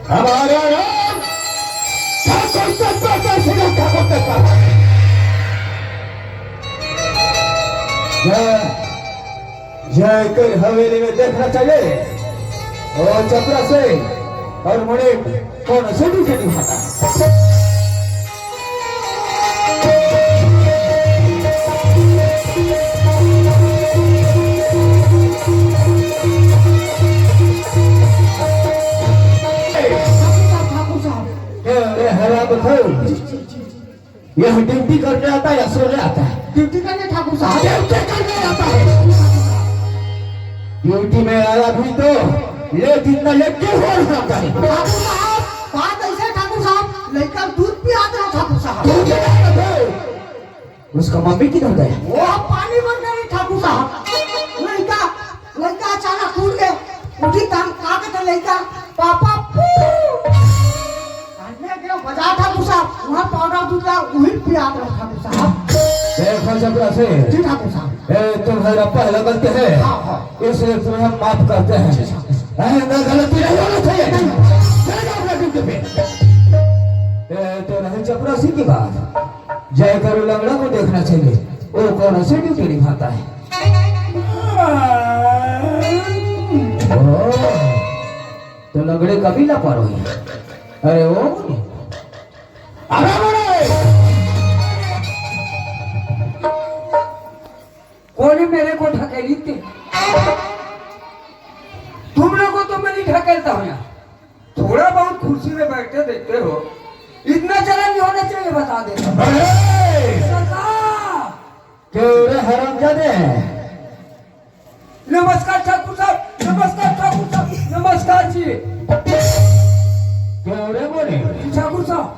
हमारा नाम ठाकुर सत्ता सिंह ठाकुर सत्ता। जय कर हवेली में देखना चाहिए और चपरा से और मुझे कौन से भी खाता यह ड्यूटी करने आता है या सोने आता है? ड्यूटी करने ठाकुर साहब ड्यूटी करने आता है। ड्यूटी में आया भी तो लेट इतना लेट क्यों हो रहा है? ठाकुर साहब बात ऐसे ठाकुर साहब लड़का दूध पी आता है ठाकुर साहब। उसका मम्मी किधर गए? वो पानी भर गए ठाकुर साहब। लड़का अचानक फूल गए उठी काम का के लड़का पापा बजा ठाकुर साहब वहाँ पाउडर दूध ला वही पिया ठाकुर साहब। देखो चपरा से जी ठाकुर साहब तुम्हारा पहला गलती है। हाँ। इसलिए तुम्हें हम माफ करते हैं। गलती नहीं होना चाहिए। तो नहीं चपरासी की बात जय करो लंगड़ा को देखना चाहिए वो कौन से ड्यूटी निभाता है। तो लंगड़े कभी ना पारो है। अरे वो कोई मेरे को ढकेली थी। तुम लोगों को तो मैं नहीं ढकेलता हूँ यार। थोड़ा बहुत कुर्सी में बैठते देखते हो इतना चला नहीं होना चाहिए बता दे। हरामजादे नमस्कार ठाकुर साहब नमस्कार ठाकुर साहब नमस्कार जी। बोले ठाकुर साहब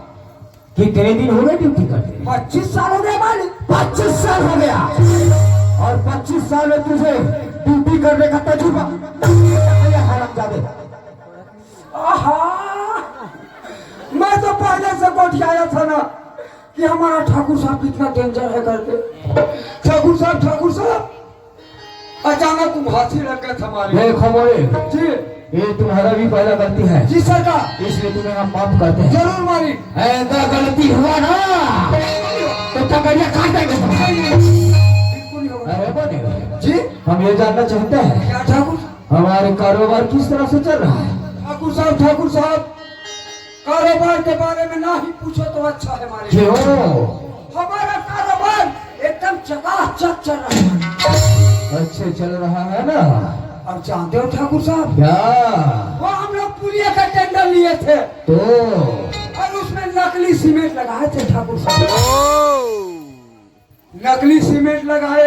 कितने दिन हो गए ड्यूटी करते? 25 साल हो गए मालिक। 25 साल हो गया और 25 साल में तुझे ड्यूटी करने का तजुर्बा हरामजादे। मैं तो पहले से गोठियाया था ना कि हमारा ठाकुर साहब कितना डेंजर है करके। ठाकुर साहब अचानक तुम हाथी लग गए हमारे। देखो मोरे जी ये तुम्हारा भी पहला गलती है। जी सरकार इसलिए तुम्हें हम माफ करते हैं। जरूर मालिक। ऐसा गलती हुआ ना तो तगड़िया काटेंगे तुम्हारे। अरे बने जी हम ये जानना चाहते हैं क्या ठाकुर हमारे कारोबार किस तरह से चल रहा है? ठाकुर साहब कारोबार के बारे में ना ही पूछो तो अच्छा है मालिक। क्यों? हमारा कारोबार एकदम चकाचक चल रहा है। अच्छे चल रहा है ना? अब जानते हो ठाकुर साहब क्या? वो हम लोग पुलिया का टेंडर लिए थे तो और उसमें नकली सीमेंट लगाए थे ठाकुर साहब। नकली सीमेंट लगाए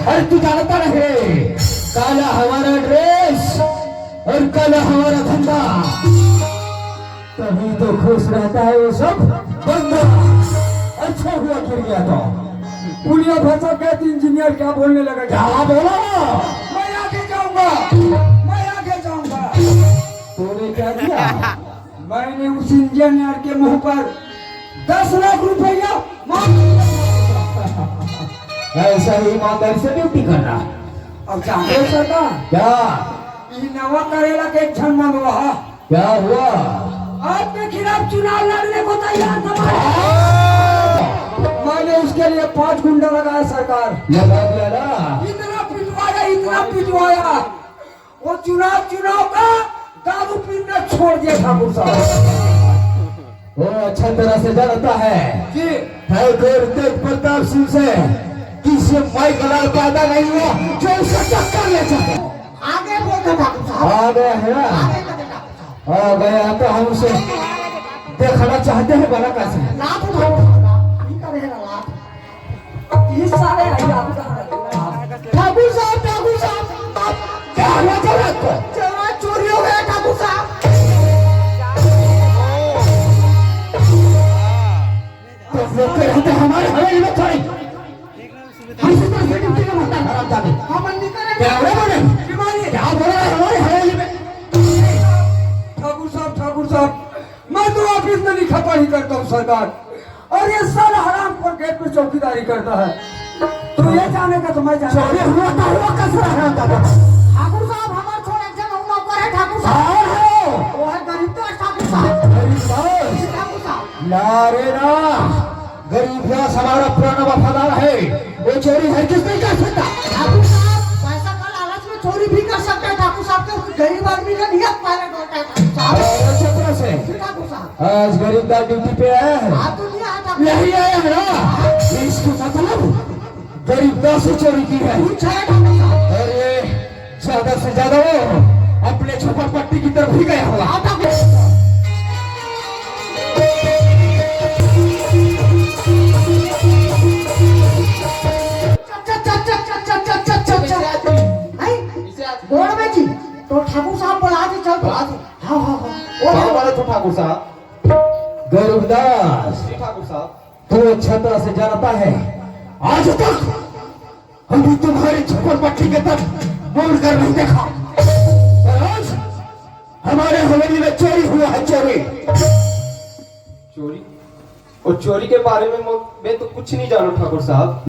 अरे तू जानता रहे काला हमारा ड्रेस और काला हमारा धंधा तभी तो खुश रहता है वो सब बंदा। अच्छा हुआ गिर गया तो पुलिया भाषा के इंजीनियर क्या बोलने लगा? क्या बोला? मैं आगे जाऊंगा। तूने क्या किया? मैंने उस इंजीनियर के मुंह पर 10 लाख रुपया ऐसा ही ईमानदारी से ड्यूटी करना। अब जानते हो सरकार क्या? नवा करेला के क्षण मंगवा क्या हुआ? आपके खिलाफ चुनाव लड़ने को तैयार था। मैंने उसके लिए 5 गुंडा लगाया सरकार। लगा दिया ना? इतना पिटवाया वो चुनाव का दारू पीना छोड़ दिया ठाकुर साहब। वो अच्छा तरह से जानता है जी ठाकुर तेज प्रताप सिंह से किसी माई कलाल पैदा नहीं हुआ जो उसे टक्कर ले सके। आगे बोलते ठाकुर साहब आ गया है ना? आगे बोलते ठाकुर साहब। आ गया तो हम उसे देखना चाहते हैं बना कैसे। लात उठाओ नहीं करेगा लात। ये सारे ठाकुर साहब क्या हुआ जरा को? चला चोरी हो गया ठाकुर साहब। तो वो कहते हमारे हवेली में खड़े हमसे तो ये ड्यूटी का मत हराम जाते। हम नहीं करेंगे। क्या बोले? क्या बोल रहे हमारे हवेली में? ठाकुर साहब मैं तो ऑफिस में नहीं खपा ही करता हूँ सरकार और ये साला हराम पर गेट पे चौकीदारी करता है। तो ये जाने का तो मैं चोरी हुआ था हुआ कैसे हराम जाता? ठाकुर अरे ना, गरीब व्यास हमारा पुराना वफादार है, वो चोरी हरगिज नहीं कर सकता। ठाकुर साहब पैसा का लालच में चोरी भी कर सकते हैं। ठाकुर साहब के गरीब आदमी का नियत पायलट होता है। और चपरा से ठाकुर साहब आज गरीब का ड्यूटी पे आया है, आप तो नहीं आया ठाकुर नहीं आया है ना, इसको मतलब गरीब दास से चोरी की है। पूछा है ठाकुर साहब। अरे ज्यादा से ज्यादा वो अपने झोपड़पट्टी की तरफ ही गया होगा। हाँ ठाकुर गोड़ में जी तो ठाकुर साहब बुला के चल बुला दे। हाँ हाँ हाँ कहाँ वाले थे ठाकुर साहब? गरीबदास, जी ठाकुर साहब। तू अच्छा तरह से जानता है, आज तक हमने तुम्हारी झोपड़पट्टी के तक बोल कर नहीं देखा, पर आज हमारे हवेली में चोरी हुआ है। चोरी चोरी? और चोरी के बारे में मैं तो कुछ नहीं जानू ठाकुर साहब।